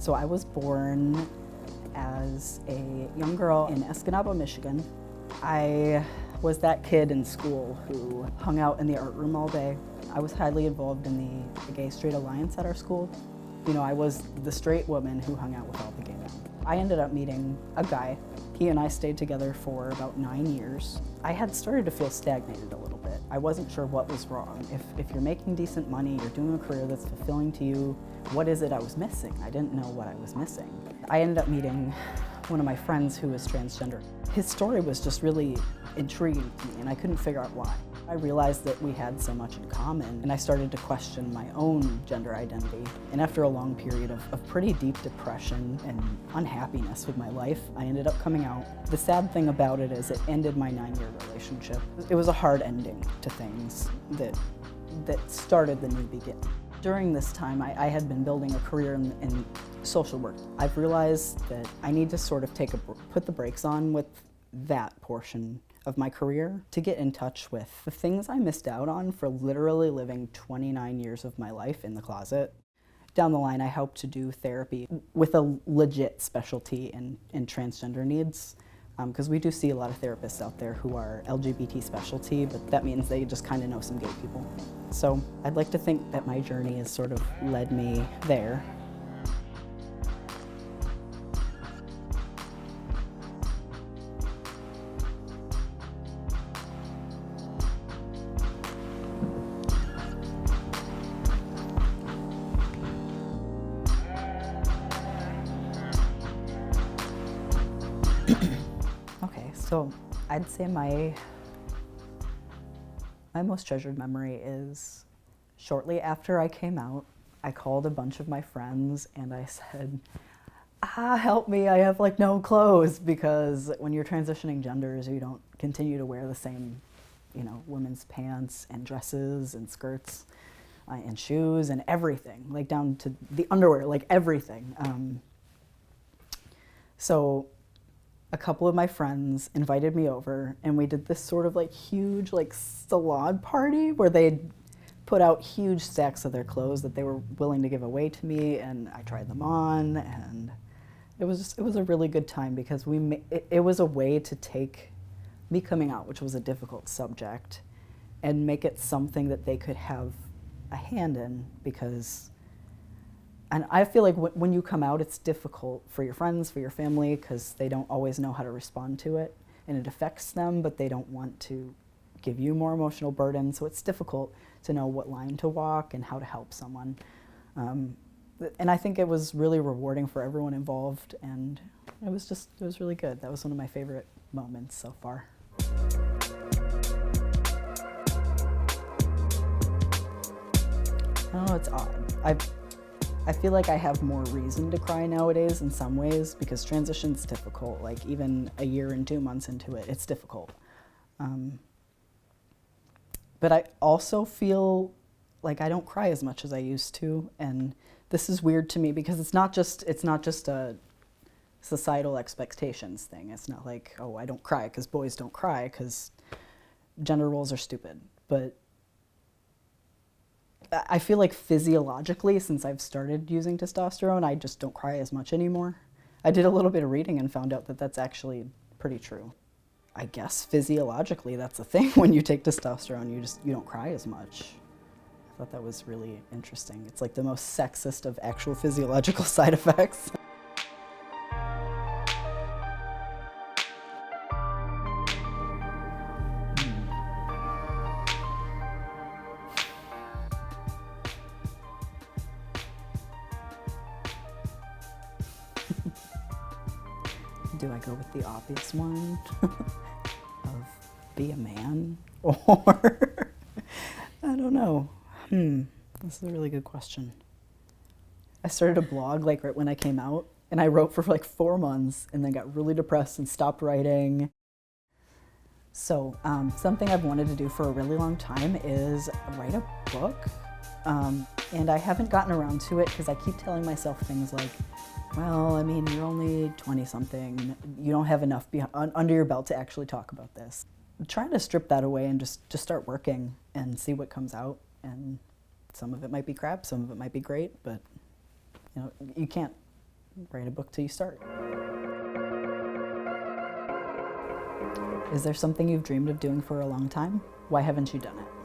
So I was born as a young girl in Escanaba, Michigan. I was that kid in school who hung out in the art room all day. I was highly involved in the Gay Straight Alliance at our school. You know, I was the straight woman who hung out with all the gay men. I ended up meeting a guy. He and I stayed together for about 9 years. I had started to feel stagnated a little bit. I wasn't sure what was wrong. If you're making decent money, you're doing a career that's fulfilling to you, what is it I was missing? I didn't know what I was missing. I ended up meeting one of my friends who was transgender. His story was just really intriguing to me, and I couldn't figure out why. I realized that we had so much in common, and I started to question my own gender identity. And after a long period of pretty deep depression and unhappiness with my life, I ended up coming out. The sad thing about it is it ended my 9-year relationship. It was a hard ending to things that started the new beginning. During this time, I had been building a career in social work. I've realized that I need to sort of put the brakes on with that portion of my career to get in touch with the things I missed out on for literally living 29 years of my life in the closet. Down the line, I hope to do therapy with a legit specialty in transgender needs, because we do see a lot of therapists out there who are LGBT specialty, but that means they just kind of know some gay people. So I'd like to think that my journey has sort of led me there. Okay, so I'd say my most treasured memory is shortly after I came out, I called a bunch of my friends and I said, help me, I have like no clothes, because when you're transitioning genders, you don't continue to wear the same, you know, women's pants and dresses and skirts and shoes and everything, like down to the underwear, like everything. So a couple of my friends invited me over and we did this sort of like huge like salon party where they put out huge stacks of their clothes that they were willing to give away to me, and I tried them on, and it was a really good time because it was a way to take me coming out, which was a difficult subject, and make it something that they could have a hand in, because and I feel like when you come out, it's difficult for your friends, for your family, because they don't always know how to respond to it, and it affects them, but they don't want to give you more emotional burden, so it's difficult to know what line to walk and how to help someone. And I think it was really rewarding for everyone involved, and it was really good. That was one of my favorite moments so far. Oh, it's odd. I feel like I have more reason to cry nowadays in some ways, because transition's difficult. Like even a year and 2 months into it, it's difficult. But I also feel like I don't cry as much as I used to, and this is weird to me because it's not just a societal expectations thing. It's not like, oh, I don't cry because boys don't cry because gender roles are stupid. But I feel like physiologically, since I've started using testosterone, I just don't cry as much anymore. I did a little bit of reading and found out that that's actually pretty true. I guess physiologically that's a thing. When you take testosterone, you don't cry as much. I thought that was really interesting. It's like the most sexist of actual physiological side effects. Do I go with the obvious one of be a man, or I don't know. This is a really good question. I started a blog like right when I came out, and I wrote for like 4 months and then got really depressed and stopped writing. So something I've wanted to do for a really long time is write a book. And I haven't gotten around to it because I keep telling myself things like, well, I mean, you're only 20-something. You don't have enough under your belt to actually talk about this. I'm trying to strip that away and just start working and see what comes out. And some of it might be crap, some of it might be great, but you know, you can't write a book till you start. Is there something you've dreamed of doing for a long time? Why haven't you done it?